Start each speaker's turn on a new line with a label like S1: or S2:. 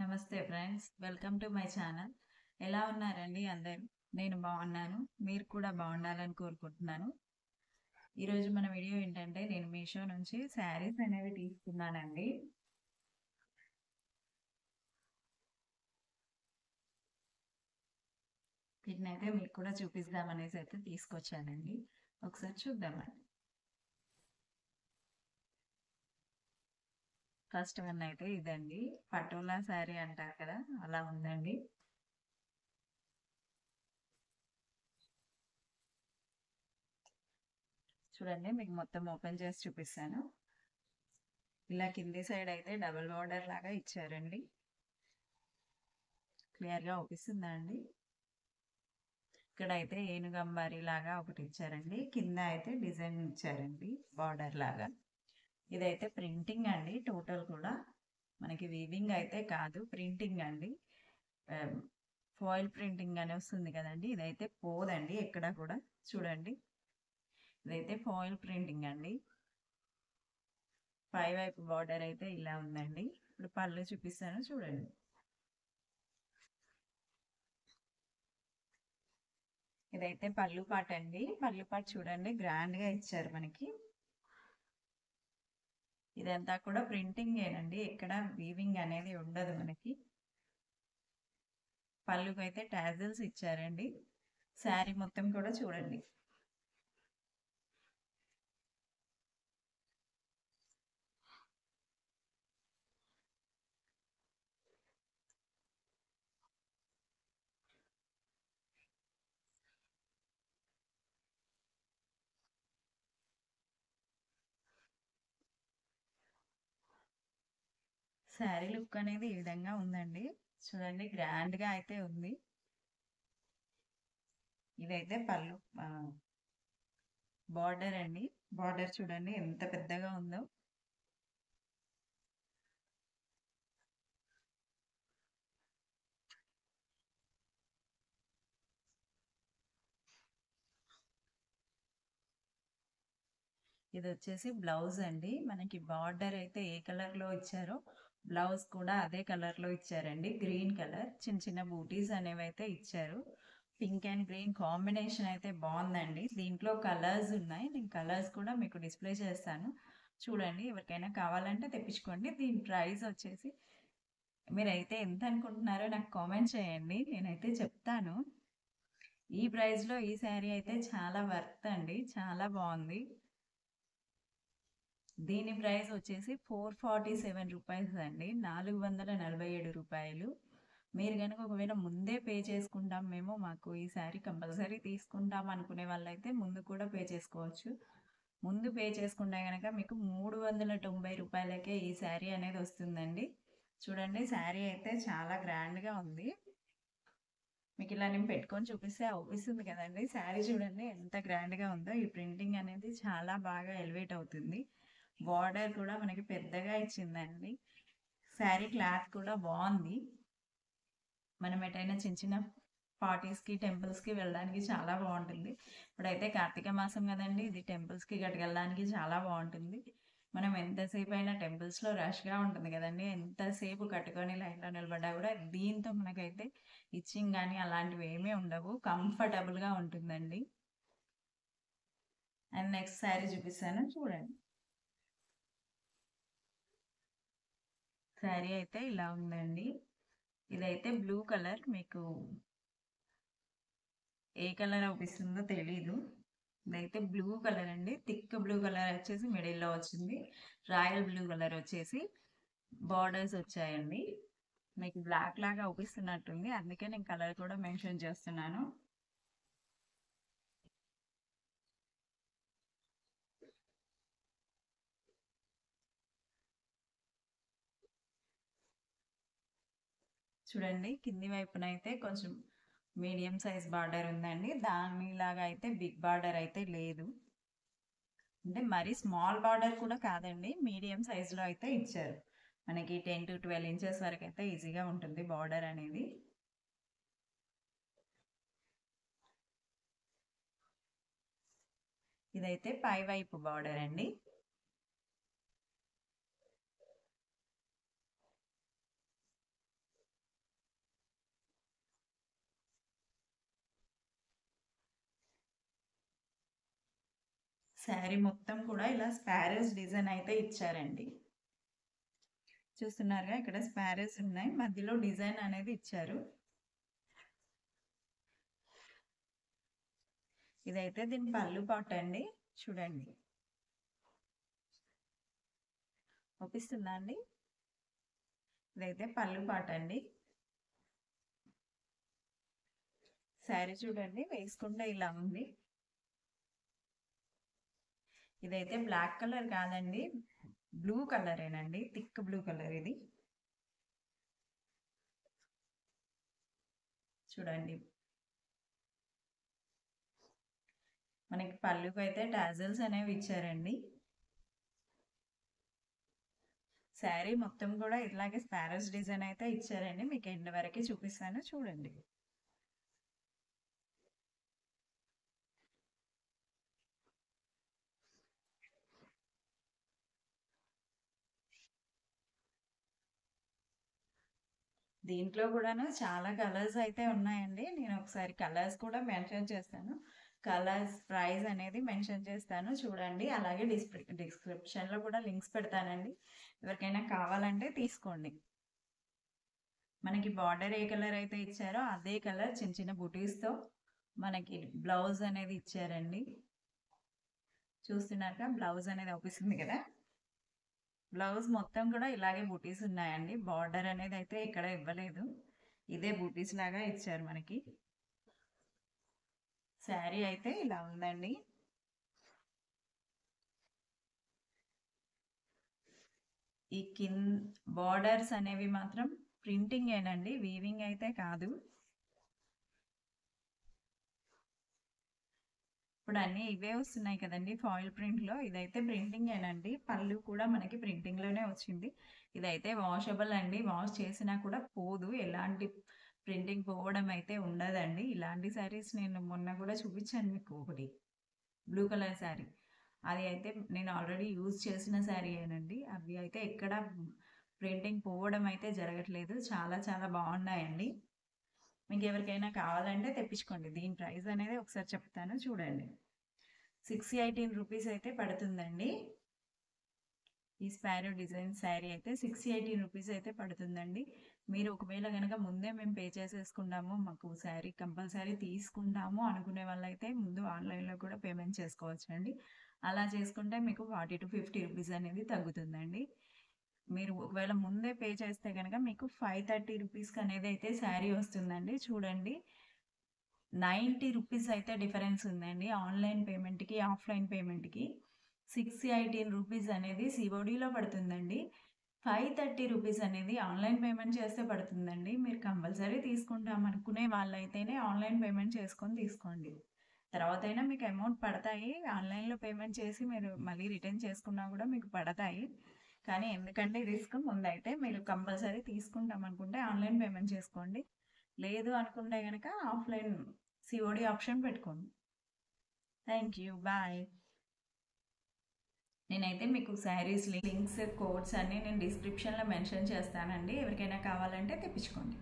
S1: నమస్తే friends, welcome to my channel. ఎలా ఉన్నారండి అందరూ? నేను బాగున్నాను. మీరు కూడా బాగుండాలని కోరుకుంటున్నాను. ఈరోజు మన వీడియో ఏంటంటే నేను మీషో నుంచి శారీస్ అనేవి తీసుకున్నానండి. వీటినైతే మీకు కూడా చూపిద్దామనేసి అయితే తీసుకొచ్చానండి. ఒకసారి చూద్దామండి. ఫస్ట్ వన్ అయితే ఇదండి, పటోలా శారీ అంటారు కదా, అలా ఉందండి. చూడండి, మీకు మొత్తం ఓపెన్ చేసి చూపిస్తాను. ఇలా కింది సైడ్ అయితే డబుల్ బార్డర్ లాగా ఇచ్చారండి. క్లియర్గా అవుపిస్తుందా అండి? ఇక్కడ అయితే ఏనుగంబారి లాగా ఒకటి ఇచ్చారండి, కింద అయితే డిజైన్ ఇచ్చారండి బార్డర్ లాగా. ఇదైతే ప్రింటింగ్ అండి, టోటల్ కూడా మనకి వీవింగ్ అయితే కాదు, ప్రింటింగ్ అండి. ఫాయిల్ ప్రింటింగ్ అని వస్తుంది కదండి, ఇదైతే పోదండి ఎక్కడ కూడా. చూడండి, ఇదైతే ఫాయిల్ ప్రింటింగ్ అండి. పై వైపు బార్డర్ అయితే ఇలా ఉందండి. ఇప్పుడు పళ్ళు చూపిస్తాను చూడండి. ఇదైతే పళ్ళు పాట అండి. పళ్ళు పాట చూడండి, గ్రాండ్ గా ఇచ్చారు మనకి. ఇదంతా కూడా ప్రింటింగ్ ఏనండి, ఎక్కడ వీవింగ్ అనేది ఉండదు మనకి. పళ్ళుకి అయితే టాజిల్స్ ఇచ్చారండి. శారీ మొత్తం కూడా చూడండి. శారీ లుక్ అనేది ఈ విధంగా ఉందండి. చూడండి, గ్రాండ్ గా అయితే ఉంది. ఇదైతే పళ్ళు బార్డర్ అండి. బార్డర్ చూడండి ఎంత పెద్దగా ఉందో. ఇది వచ్చేసి బ్లౌజ్ అండి. మనకి బార్డర్ అయితే ఏ కలర్ లో ఇచ్చారో బ్లౌజ్ కూడా అదే కలర్ లో ఇచ్చారండి. గ్రీన్ కలర్ చిన్న చిన్న బూటీస్ అనేవి అయితే ఇచ్చారు. పింక్ అండ్ గ్రీన్ కాంబినేషన్ అయితే బాగుందండి. దీంట్లో కలర్స్ ఉన్నాయి, నేను కలర్స్ కూడా మీకు డిస్ప్లే చేస్తాను చూడండి. ఎవరికైనా కావాలంటే తెప్పించుకోండి. దీని ప్రైస్ వచ్చేసి మీరైతే ఎంత అనుకుంటున్నారో నాకు కామెంట్ చేయండి, నేనైతే చెప్తాను. ఈ ప్రైస్ లో ఈ శారీ అయితే చాలా వర్త్ అండి, చాలా బాగుంది. దీని ప్రైస్ వచ్చేసి 447 రూపీస్ అండి, 447 రూపాయలు. మీరు కనుక ఒకవేళ ముందే పే చేసుకుంటాం మేము, మాకు ఈ శారీ కంపల్సరీ తీసుకుంటాం అనుకునే వాళ్ళైతే ముందు కూడా పే చేసుకోవచ్చు. ముందు పే చేసుకుంటే కనుక మీకు 390 రూపాయలకే ఈ శారీ అనేది వస్తుందండి. చూడండి, శారీ అయితే చాలా గ్రాండ్గా ఉంది. మీకు ఇలా నేను పెట్టుకొని చూపిస్తే అవుపిస్తుంది కదండి. శారీ చూడండి ఎంత గ్రాండ్గా ఉందో. ఈ ప్రింటింగ్ అనేది చాలా బాగా ఎలివేట్ అవుతుంది. బార్డర్ కూడా మనకి పెద్దగా ఇచ్చిందండి. శారీ క్లాత్ కూడా బాగుంది. మనం ఎటైనా చిన్న చిన్న పార్టీస్కి టెంపుల్స్కి వెళ్ళడానికి చాలా బాగుంటుంది. ఇప్పుడైతే కార్తీక మాసం కదండి, ఇది టెంపుల్స్కి కట్టుకెళ్ళడానికి చాలా బాగుంటుంది. మనం ఎంతసేపు అయినా టెంపుల్స్లో రష్గా ఉంటుంది కదండి, ఎంతసేపు కట్టుకొని లైన్లో నిలబడ్డా కూడా దీంతో మనకైతే ఇచ్చింగ్ కానీ అలాంటివి ఏమీ ఉండవు, కంఫర్టబుల్గా ఉంటుందండి. అండ్ నెక్స్ట్ శారీ చూపిస్తాను చూడండి. శారీ అయితే ఇలా ఉందండి. ఇదైతే బ్లూ కలర్, మీకు ఏ కలర్ అవుపిస్తుందో తెలీదు. ఇదైతే బ్లూ కలర్ అండి, థిక్ బ్లూ కలర్ వచ్చేసి మిడిల్లో వచ్చింది. రాయల్ బ్లూ కలర్ వచ్చేసి బార్డర్స్ వచ్చాయండి. మీకు బ్లాక్ లాగా అవుపిస్తున్నట్టుంది, అందుకే నేను కలర్ కూడా మెన్షన్ చేస్తున్నాను. చూడండి, కింది వైపున అయితే కొంచెం మీడియం సైజ్ బార్డర్ ఉందండి. దానిలాగా అయితే బిగ్ బార్డర్ అయితే లేదు, అంటే మరీ స్మాల్ బార్డర్ కూడా కాదండి, మీడియం సైజులో అయితే ఇచ్చారు. మనకి 10 to 12 ఇంచెస్ వరకు అయితే ఈజీగా ఉంటుంది బార్డర్ అనేది. ఇదైతే పై వైపు బార్డర్ అండి. శారీ మొత్తం కూడా ఇలా స్పారస్ డిజైన్ అయితే ఇచ్చారండి. చూస్తున్నారుగా ఇక్కడ స్పారస్ ఉన్నాయి, మధ్యలో డిజైన్ అనేది ఇచ్చారు. ఇదైతే దీని పళ్ళు పాట అండి, చూడండి. ఒప్పిస్తుందా అండి? ఇదైతే పళ్ళు పాట అండి. శారీ చూడండి, వేసుకుంటే ఇలా ఉంది. ఇదైతే బ్లాక్ కలర్ కాదండి, బ్లూ కలరేనండి, థిక్ బ్లూ కలర్ ఇది. చూడండి, మనకి పళ్ళుకి అయితే టాజల్స్ అనేవి ఇచ్చారండి. శారీ మొత్తం కూడా ఇట్లాగే స్పారస్ డిజైన్ అయితే ఇచ్చారండి. మీకు ఎండ్ వరకు చూపిస్తాను, చూడండి. దీంట్లో కూడాను చాలా కలర్స్ అయితే ఉన్నాయండి. నేను ఒకసారి కలర్స్ కూడా మెన్షన్ చేస్తాను. కలర్స్ ప్రైస్ అనేది మెన్షన్ చేస్తాను, చూడండి. అలాగే డిస్క్రిప్షన్లో కూడా లింక్స్ పెడతానండి, ఎవరికైనా కావాలంటే తీసుకోండి. మనకి బార్డర్ ఏ కలర్ అయితే ఇచ్చారో అదే కలర్ చిన్న చిన్న బుటీస్తో మనకి బ్లౌజ్ అనేది ఇచ్చారండి. చూస్తున్నాక బ్లౌజ్ అనేది అవుపిస్తుంది కదా. బ్లౌజ్ మొత్తం కూడా ఇలాగే బూటీస్ ఉన్నాయండి. బార్డర్ అనేది అయితే ఇక్కడ ఇవ్వలేదు, ఇదే బూటీస్ లాగా ఇచ్చారు మనకి. శారీ అయితే ఇలా ఉందండి. ఈ బార్డర్స్ అనేవి మాత్రం ప్రింటింగ్ ఏనండి, వీవింగ్ అయితే కాదు. ఇప్పుడు అన్నీ ఇవే వస్తున్నాయి కదండి ఫాయిల్ ప్రింట్లో, ఇదైతే ప్రింటింగ్ ఏనండి. పళ్ళు కూడా మనకి ప్రింటింగ్లోనే వచ్చింది. ఇదైతే వాషబుల్ అండి, వాష్ చేసినా కూడా పోదు, ఎలాంటి ప్రింటింగ్ పోవడం అయితే ఉండదండి. ఇలాంటి శారీస్ నేను మొన్న కూడా చూపించాను మీకు, ఒకటి బ్లూ కలర్ శారీ. అది అయితే నేను ఆల్రెడీ యూజ్ చేసిన శారీ ఏనండి. అవి అయితే ఎక్కడ ప్రింటింగ్ పోవడం అయితే జరగట్లేదు, చాలా చాలా బాగున్నాయండి. మీకు ఎవరికైనా కావాలంటే తెప్పించుకోండి. దీని ప్రైస్ అనేది ఒకసారి చెప్తాను, చూడండి. 618 రూపీస్ అయితే పడుతుందండి. ఈ స్పారో డిజైన్ శారీ అయితే 618 రూపీస్ అయితే పడుతుందండి. మీరు ఒకవేళ కనుక ముందే మేము పే చేసేసుకున్నాము, మాకు శారీ కంపల్సరీ తీసుకుంటాము అనుకునే వాళ్ళైతే ముందు ఆన్లైన్లో కూడా పేమెంట్ చేసుకోవచ్చు అండి. అలా చేసుకుంటే మీకు 40 to 50 రూపీస్ అనేది తగ్గుతుందండి. మీరు ఒకవేళ ముందే పే చేస్తే కనుక మీకు 530 రూపీస్కి అనేది అయితే శారీ వస్తుందండి. చూడండి, 90 రూపీస్ అయితే డిఫరెన్స్ ఉందండి ఆన్లైన్ పేమెంట్కి ఆఫ్లైన్ పేమెంట్కి. 618 రూపీస్ అనేది సిఓడిలో పడుతుందండి. 530 రూపీస్ అనేది ఆన్లైన్ పేమెంట్ చేస్తే పడుతుందండి. మీరు కంపల్సరీ తీసుకుంటాం అనుకునే వాళ్ళైతేనే ఆన్లైన్ పేమెంట్ చేసుకొని తీసుకోండి. తర్వాత అయినా మీకు అమౌంట్ పడతాయి, ఆన్లైన్లో పేమెంట్ చేసి మీరు మళ్ళీ రిటర్న్ చేసుకున్నా కూడా మీకు పడతాయి. కానీ ఎందుకంటే రిస్క్, ముందైతే మీరు కంపల్సరీ తీసుకుంటాం అనుకుంటే ఆన్లైన్ పేమెంట్ చేసుకోండి. లేదు అనుకుంటే కనుక ఆఫ్లైన్ సిఓడి ఆప్షన్ పెట్టుకోండి. Thank you, bye. నేనైతే మీకు శారీస్ లింక్స్ కోడ్స్ అన్నీ నేను డిస్క్రిప్షన్లో మెన్షన్ చేస్తానండి, ఎవరికైనా కావాలంటే తెప్పించుకోండి.